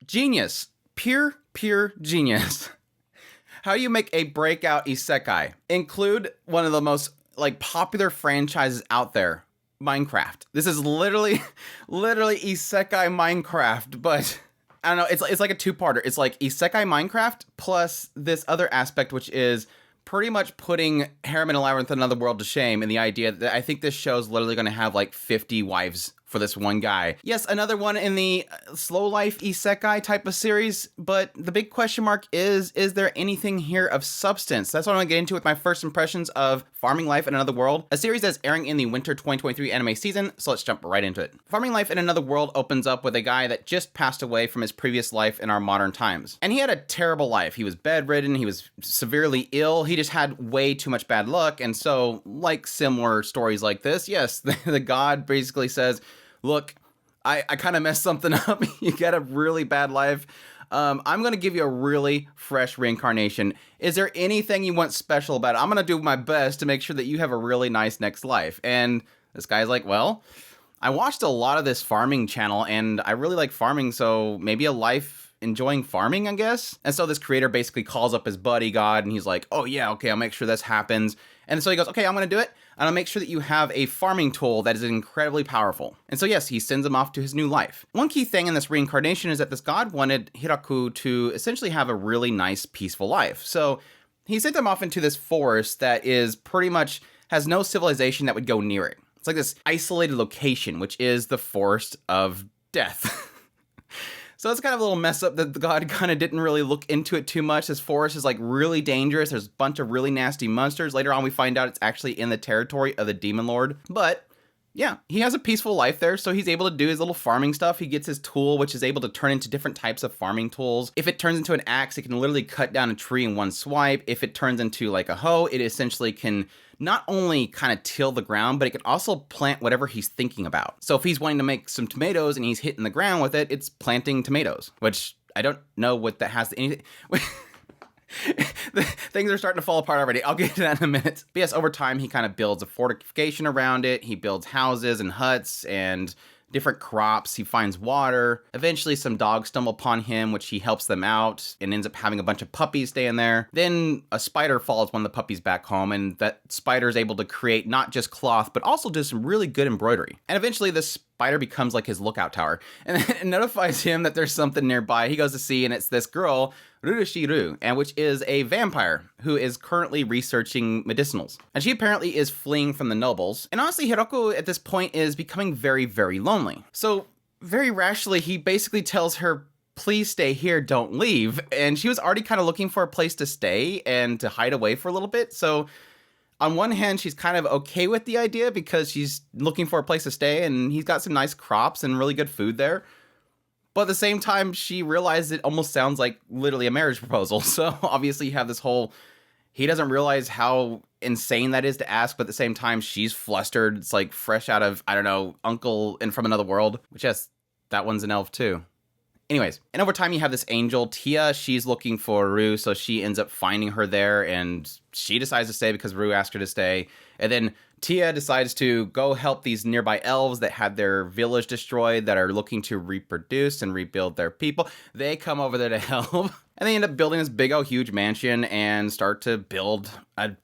Genius. Pure genius. How do you make a breakout isekai? Include one of the most popular franchises out there, Minecraft. This is literally isekai Minecraft, but I don't know, it's like a two-parter. It's like isekai Minecraft plus this other aspect, which is pretty much putting Harem and a Labyrinth in Another World to shame, and the idea that I think this show's literally going to have 50 wives for this one guy. Yes, another one in the slow life isekai type of series, but the big question mark is there anything here of substance? That's what I'm going to get into with my first impressions of Farming Life in Another World, a series that's airing in the winter 2023 anime season, so let's jump right into it. Farming Life in Another World opens up with a guy that just passed away from his previous life in our modern times. And he had a terrible life. He was bedridden, he was severely ill, he just had way too much bad luck, and so, like similar stories like this, yes, the god basically says, look, I kind of messed something up. You got a really bad life. I'm going to give you a really fresh reincarnation. Is there anything you want special about it? I'm going to do my best to make sure that you have a really nice next life. And this guy's like, well, I watched a lot of this farming channel and I really like farming, so maybe a life enjoying farming, I guess. And so this creator basically calls up his buddy god and he's like, oh yeah, okay, I'll make sure this happens. And so he goes, okay, I'm going to do it. And I'll make sure that you have a farming tool that is incredibly powerful. And so yes, he sends him off to his new life. One key thing in this reincarnation is that this god wanted Hiraku to essentially have a really nice, peaceful life. So he sent him off into this forest that is pretty much has no civilization that would go near it. It's like this isolated location, which is the forest of death. So it's kind of a little mess up that the god kind of didn't really look into it too much. This forest is really dangerous. There's a bunch of really nasty monsters. Later on, we find out it's actually in the territory of the Demon Lord. But yeah, he has a peaceful life there, so he's able to do his little farming stuff. He gets his tool, which is able to turn into different types of farming tools. If it turns into an axe, it can literally cut down a tree in one swipe. If it turns into a hoe, it essentially can not only kind of till the ground, but it can also plant whatever he's thinking about. So if he's wanting to make some tomatoes and he's hitting the ground with it, it's planting tomatoes, which I don't know what that has to anything. Things are starting to fall apart already. I'll get to that in a minute. But yes, over time, he kind of builds a fortification around it. He builds houses and huts and different crops. He finds water. Eventually, some dogs stumble upon him, which he helps them out and ends up having a bunch of puppies staying there. Then a spider follows one of the puppies back home, and that spider is able to create not just cloth, but also do some really good embroidery. And eventually, this spider becomes his lookout tower, and it notifies him that there's something nearby. He goes to see, and it's this girl, Rurushiru, and which is a vampire who is currently researching medicinals. And she apparently is fleeing from the nobles. And honestly, Hiroko at this point is becoming very, very lonely. So very rationally, he basically tells her, please stay here, don't leave. And she was already kind of looking for a place to stay and to hide away for a little bit. So on one hand, she's kind of okay with the idea because she's looking for a place to stay and he's got some nice crops and really good food there. But at the same time, she realized it almost sounds like literally a marriage proposal. So obviously you have this whole, he doesn't realize how insane that is to ask, but at the same time, she's flustered. It's like fresh out of, I don't know, Uncle and from Another World, which yes, that one's an elf too. Anyways, and over time you have this angel, Tia. She's looking for Rue, so she ends up finding her there, and she decides to stay because Rue asked her to stay. And then Tia decides to go help these nearby elves that had their village destroyed that are looking to reproduce and rebuild their people. They come over there to help. And they end up building this big old huge mansion and start to build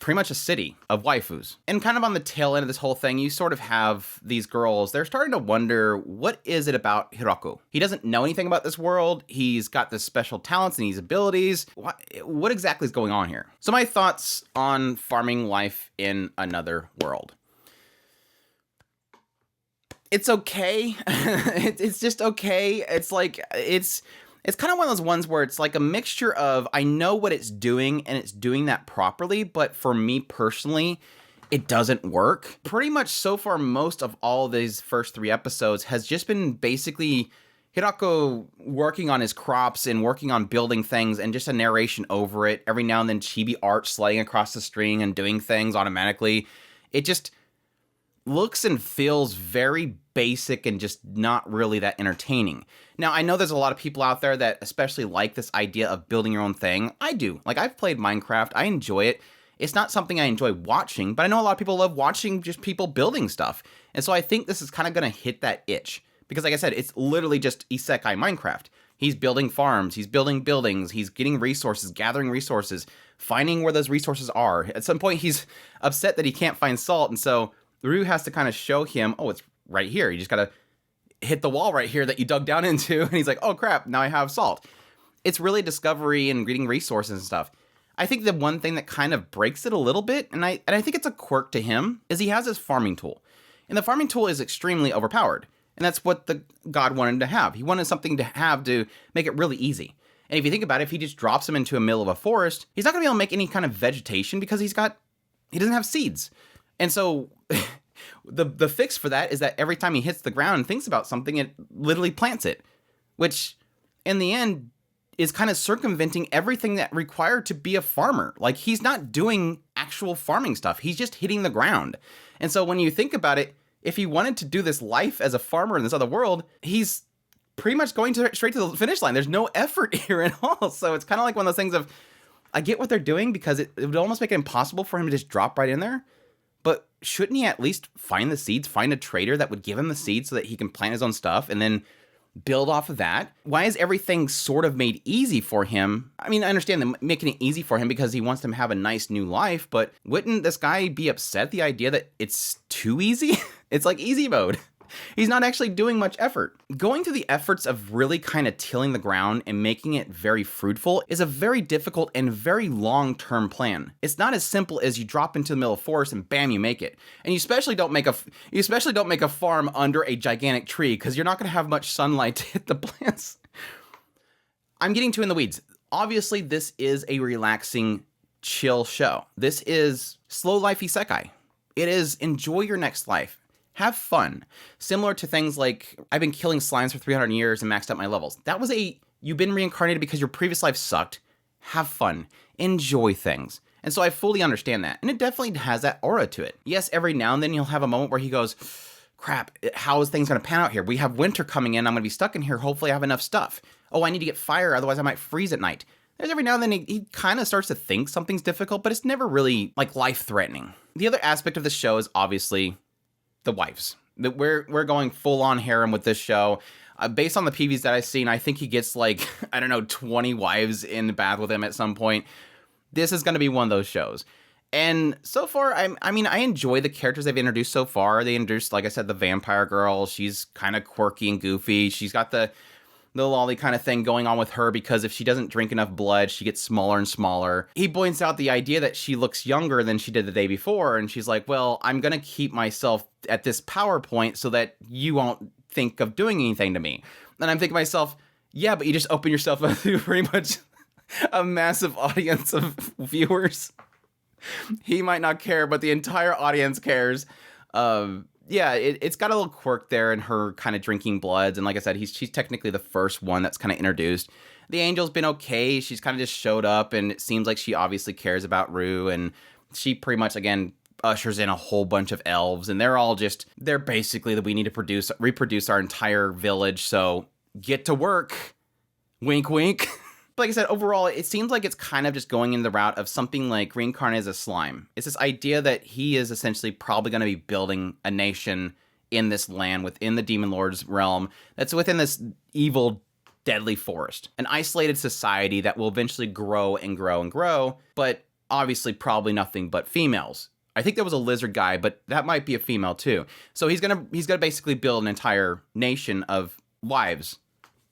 pretty much a city of waifus. And kind of on the tail end of this whole thing, you sort of have these girls, they're starting to wonder, what is it about Hiraku? He doesn't know anything about this world. He's got this special talents and these abilities. What exactly is going on here? So my thoughts on farming life in Another World. It's okay. It's just okay. It's kind of one of those ones where it's like a mixture of, I know what it's doing and it's doing that properly, but for me personally, it doesn't work. Pretty much so far, most of all of these first 3 episodes has just been basically Hirako working on his crops and working on building things and just a narration over it. Every now and then chibi art sliding across the screen and doing things automatically. It just looks and feels very basic and just not really that entertaining. Now, I know there's a lot of people out there that especially like this idea of building your own thing. I do. I've played Minecraft. I enjoy it. It's not something I enjoy watching, but I know a lot of people love watching just people building stuff. And so I think this is kind of going to hit that itch. Because like I said, it's literally just Isekai Minecraft. He's building farms, he's building buildings, he's getting resources, gathering resources, finding where those resources are. At some point, he's upset that he can't find salt, and so Rue has to kind of show him, oh, it's right here. You just gotta hit the wall right here that you dug down into. And he's like, oh crap, now I have salt. It's really discovery and getting resources and stuff. I think the one thing that kind of breaks it a little bit, and I think it's a quirk to him, is he has his farming tool. And the farming tool is extremely overpowered. And that's what the god wanted to have. He wanted something to have to make it really easy. And if you think about it, if he just drops him into the middle of a forest, he's not going to be able to make any kind of vegetation because he doesn't have seeds. And so the fix for that is that every time he hits the ground and thinks about something, it literally plants it, which in the end is kind of circumventing everything that required to be a farmer. Like, he's not doing actual farming stuff. He's just hitting the ground. And so when you think about it, if he wanted to do this life as a farmer in this other world, he's pretty much going straight to the finish line. There's no effort here at all. So it's kind of like one of those things of, I get what they're doing because it would almost make it impossible for him to just drop right in there. But shouldn't he at least find the seeds, find a trader that would give him the seeds so that he can plant his own stuff and then build off of that? Why is everything sort of made easy for him? I mean, I understand them making it easy for him because he wants them to have a nice new life, but wouldn't this guy be upset at the idea that it's too easy? It's like easy mode. He's not actually doing much effort. Going through the efforts of really kind of tilling the ground and making it very fruitful is a very difficult and very long-term plan. It's not as simple as you drop into the middle of forest and bam, you make it. And you especially don't make a farm under a gigantic tree because you're not going to have much sunlight to hit the plants. I'm getting too in the weeds. Obviously, this is a relaxing, chill show. This is slow life isekai. It is enjoy your next life. Have fun. Similar to things like, I've been killing slimes for 300 years and maxed out my levels. That was you've been reincarnated because your previous life sucked. Have fun. Enjoy things. And so I fully understand that. And it definitely has that aura to it. Yes, every now and then you'll have a moment where he goes, crap, how is things going to pan out here? We have winter coming in. I'm going to be stuck in here. Hopefully I have enough stuff. Oh, I need to get fire. Otherwise I might freeze at night. There's every now and then he kind of starts to think something's difficult, but it's never really like life-threatening. The other aspect of the show is obviously the wives. We're going full on harem with this show. Based on the PVs that I've seen, I think he gets like, 20 wives in the bath with him at some point. This is going to be one of those shows. And so far, I enjoy the characters they've introduced so far. They introduced, like I said, the vampire girl. She's kind of quirky and goofy. She's got the lolly kind of thing going on with her because if she doesn't drink enough blood, she gets smaller and smaller. He points out the idea that she looks younger than she did the day before, and she's like, well, I'm going to keep myself at this power point so that you won't think of doing anything to me. And I'm thinking to myself, yeah, but you just open yourself up to pretty much a massive audience of viewers. He might not care, but the entire audience cares. Yeah, it's got a little quirk there in her kind of drinking bloods. And like I said, she's technically the first one that's kind of introduced. The angel's been okay. She's kind of just showed up, and it seems like she obviously cares about Rue. And she pretty much, again, ushers in a whole bunch of elves. And they're basically that we need to reproduce our entire village. So get to work. Wink, wink. Like I said, overall, it seems like it's kind of just going in the route of something like reincarnated as a slime. It's this idea that he is essentially probably going to be building a nation in this land within the Demon Lord's realm that's within this evil, deadly forest. An isolated society that will eventually grow and grow and grow, but obviously probably nothing but females. I think there was a lizard guy, but that might be a female too. So he's gonna basically build an entire nation of wives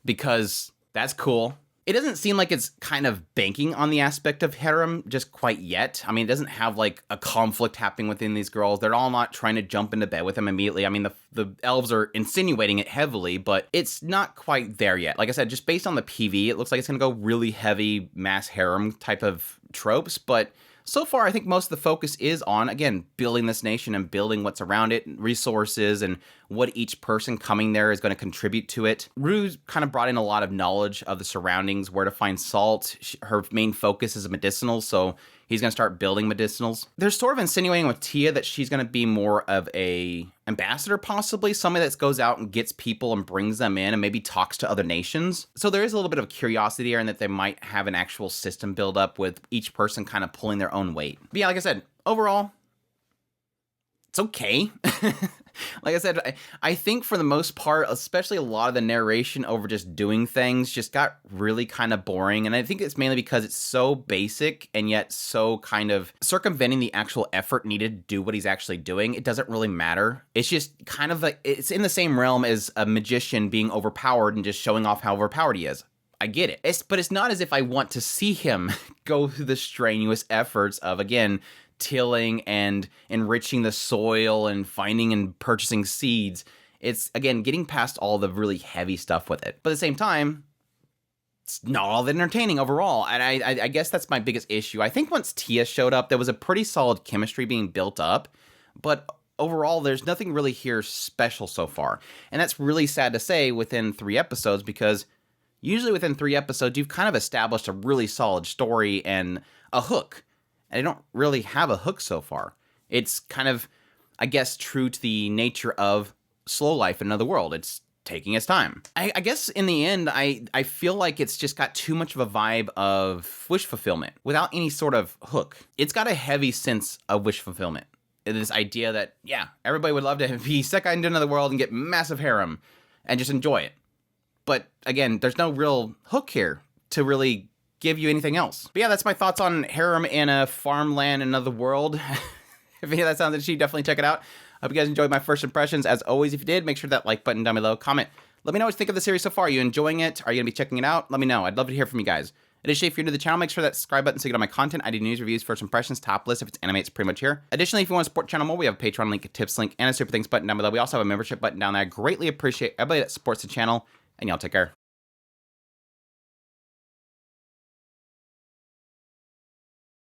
because that's cool. It doesn't seem like it's kind of banking on the aspect of harem just quite yet. I mean, it doesn't have like a conflict happening within these girls. They're all not trying to jump into bed with him immediately. I mean, the elves are insinuating it heavily, but it's not quite there yet. Like I said, just based on the PV, it looks like it's going to go really heavy mass harem type of tropes, but so far, I think most of the focus is on, again, building this nation and building what's around it, resources, and what each person coming there is going to contribute to it. Rue's kind of brought in a lot of knowledge of the surroundings, where to find salt. Her main focus is medicinals, so he's going to start building medicinals. They're sort of insinuating with Tia that she's going to be more of a ambassador, possibly, somebody that goes out and gets people and brings them in and maybe talks to other nations. So there is a little bit of curiosity there, and that they might have an actual system build up with each person kind of pulling their own weight. But yeah, like I said, overall, it's okay. Like I said, I think for the most part, especially a lot of the narration over just doing things just got really kind of boring. And I think it's mainly because it's so basic and yet so kind of circumventing the actual effort needed to do what he's actually doing. It doesn't really matter. It's just kind of like, it's in the same realm as a magician being overpowered and just showing off how overpowered he is. I get it. But it's not as if I want to see him go through the strenuous efforts of, again, tilling and enriching the soil and finding and purchasing seeds. It's, again, getting past all the really heavy stuff with it. But at the same time, it's not all that entertaining overall. And I guess that's my biggest issue. I think once Tia showed up, there was a pretty solid chemistry being built up. But overall, there's nothing really here special so far. And that's really sad to say within 3 episodes, because usually within 3 episodes, you've kind of established a really solid story and a hook. And I don't really have a hook so far. It's kind of, I guess, true to the nature of slow life in another world. It's taking its time. I guess in the end, I feel like it's just got too much of a vibe of wish fulfillment without any sort of hook. It's got a heavy sense of wish fulfillment. This idea that, yeah, everybody would love to be isekai into another world and get massive harem and just enjoy it. But again, there's no real hook here to really give you anything else. But yeah, that's my thoughts on Harem in a farmland in another world. If any of that sounds interesting, definitely check it out. I hope you guys enjoyed my first impressions. As always, if you did, make sure that like button down below, comment. Let me know what you think of the series so far. Are you enjoying it? Are you going to be checking it out? Let me know. I'd love to hear from you guys. Additionally, if you're new to the channel, make sure that subscribe button so you get all my content. I do news, reviews, first impressions, top list. If it's anime, it's pretty much here. Additionally, if you want to support the channel more, we have a Patreon link, a tips link, and a super thanks button down below. We also have a membership button down there. I greatly appreciate everybody that supports the channel, and y'all take care.